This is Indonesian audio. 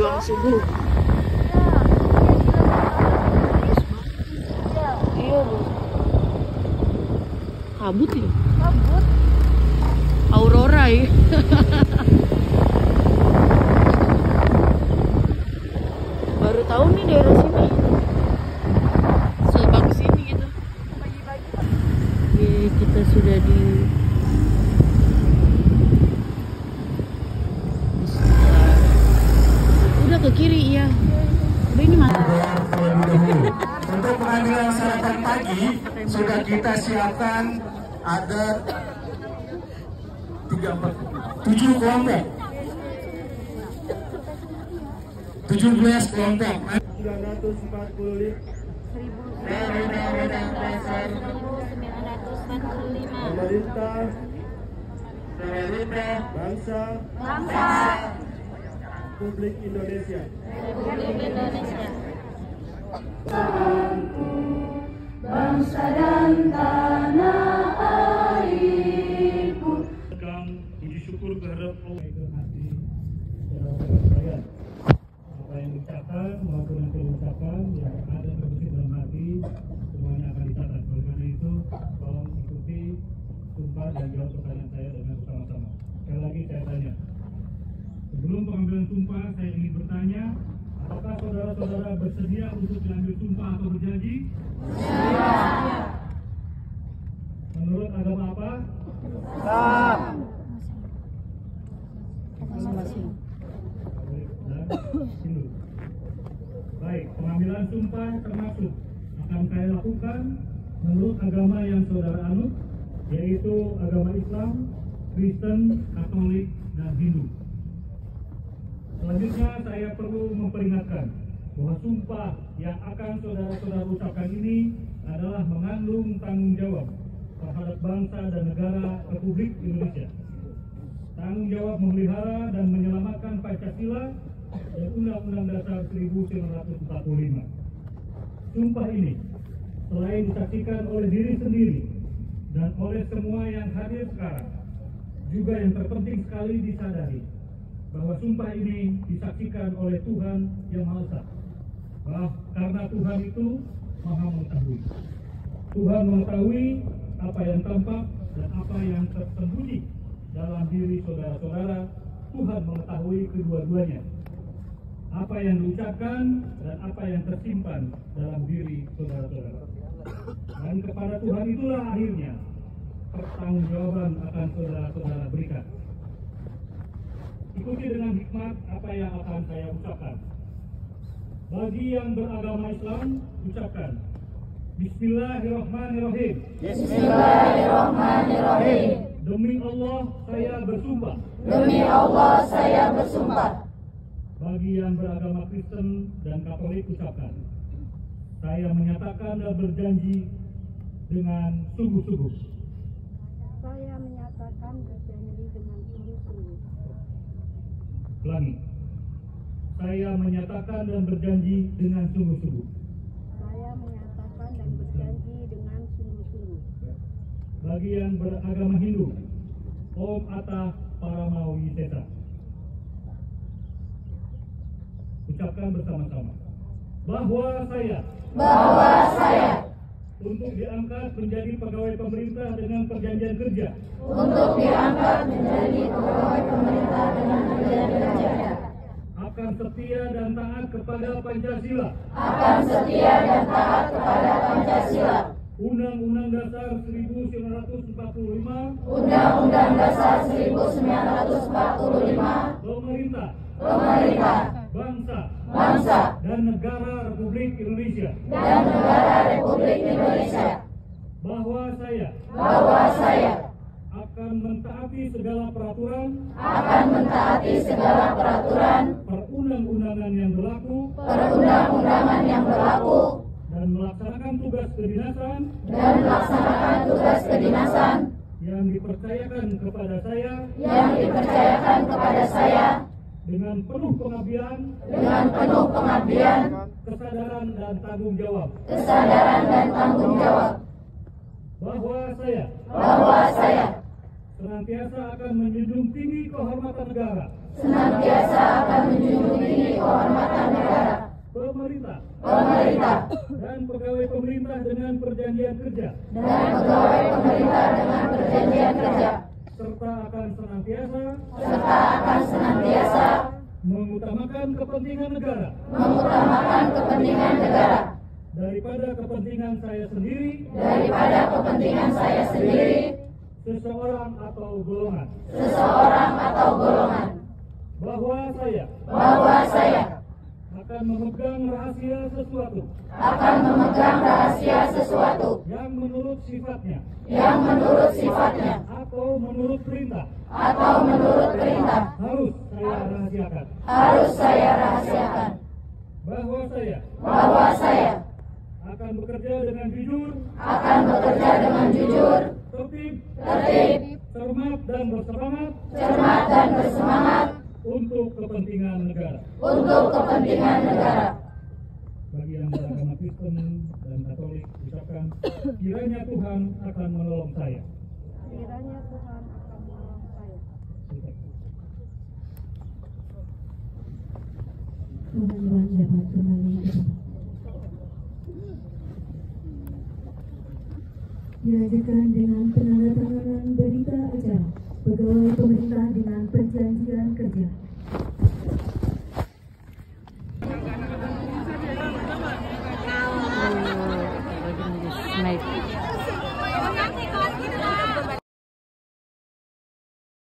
menjelang subuh. Iya bu. Kabut ya? Kabut. Aurora ya. Baru tahu nih daerah sini. Sebagus sini gitu. Pagi-pagi. Oke, kita sudah di udah ke kiri ya. Udah ini mas. Untuk pengambilan sarapan pagi sudah kita siapkan ada 7 kelompok. 17 kelompok. 945. 1945. Pemerintah bangsa Republik Indonesia. Bangsa dan tanah airku. Puji syukur kehadap Allah itu hati saudara-saudara. Apa yang diucapkan maupun yang tidak diucapkan yang ada terbesit dalam hati semuanya akan dicatat. Oleh karena itu tolong ikuti sumpah dan jawab pertanyaan saya dengan bersama-sama. Sekali lagi saya tanya. Sebelum pengambilan sumpah saya ingin bertanya, apakah saudara-saudara bersedia untuk mengambil sumpah atau berjanji? Siap. Menurut agama apa? Islam. Masing-masing. Baik, pengambilan sumpah termasuk akan saya lakukan menurut agama yang saudara anut, yaitu agama Islam, Kristen, Katolik, dan Hindu. Selanjutnya saya perlu memperingatkan bahwa sumpah yang akan saudara-saudara ucapkan ini adalah mengandung tanggung jawab terhadap bangsa dan negara Republik Indonesia. Tanggung jawab memelihara dan menyelamatkan Pancasila dan Undang-Undang Dasar 1945. Sumpah ini selain disaksikan oleh diri sendiri dan oleh semua yang hadir sekarang, juga yang terpenting sekali disadari bahwa sumpah ini disaksikan oleh Tuhan Yang Maha Esa. Karena Tuhan itu Maha mengetahui. Tuhan mengetahui apa yang tampak dan apa yang tersembunyi dalam diri saudara-saudara. Tuhan mengetahui kedua-duanya. Apa yang diucapkan dan apa yang tersimpan dalam diri saudara-saudara. Dan kepada Tuhan itulah akhirnya pertanggungjawaban akan saudara-saudara berikan. Ikuti dengan hikmat apa yang akan saya ucapkan. Bagi yang beragama Islam, ucapkan Bismillahirrahmanirrahim. Bismillahirrahmanirrahim. Demi Allah saya bersumpah. Demi Allah saya bersumpah. Bagi yang beragama Kristen dan Katolik, ucapkan saya menyatakan dan berjanji dengan sungguh-sungguh. Saya menyatakan berjanji dengan sungguh-sungguh. Ulangi. Saya menyatakan dan berjanji dengan sungguh-sungguh. Saya menyatakan dan berjanji dengan sungguh-sungguh. Bagi yang beragama Hindu, Om Atah Paramawisesa. Ucapkan bersama-sama. Bahwa saya untuk diangkat menjadi pegawai pemerintah dengan perjanjian kerja. Untuk diangkat menjadi pegawai pemerintah dengan perjanjian kerja. Akan setia dan taat kepada Pancasila. Akan setia dan taat kepada Pancasila. Undang-Undang Dasar 1945. Undang-Undang Dasar 1945. Pemerintah. Bangsa. Dan negara Republik Indonesia. Republik Indonesia. Bahwa saya akan mentaati segala peraturan. Perundang-undangan yang berlaku. Dan melaksanakan tugas kedinasan. Yang dipercayakan kepada saya. Dengan penuh pengabdian. Kesadaran dan tanggung jawab. Bahwa saya senantiasa akan menjunjung tinggi kehormatan negara. senantiasa akan menjunjung tinggi kehormatan negara, pemerintah, dan pegawai pemerintah dengan perjanjian kerja, serta akan senantiasa mengutamakan kepentingan negara daripada kepentingan saya sendiri, seseorang atau golongan, bahwa saya akan memegang rahasia sesuatu yang menurut sifatnya atau menurut perintah harus saya rahasiakan, bahwa saya akan bekerja dengan jujur, tertib, cermat dan bersemangat untuk kepentingan negara. Bagi yang beragama Kristen dan Katolik, ucapkan kiranya Tuhan akan menolong saya. Teman-teman dapat kembali ke tempat. Dilanjutkan dengan penandatanganan berita acara pegawai pemerintah dengan perjanjian kerja.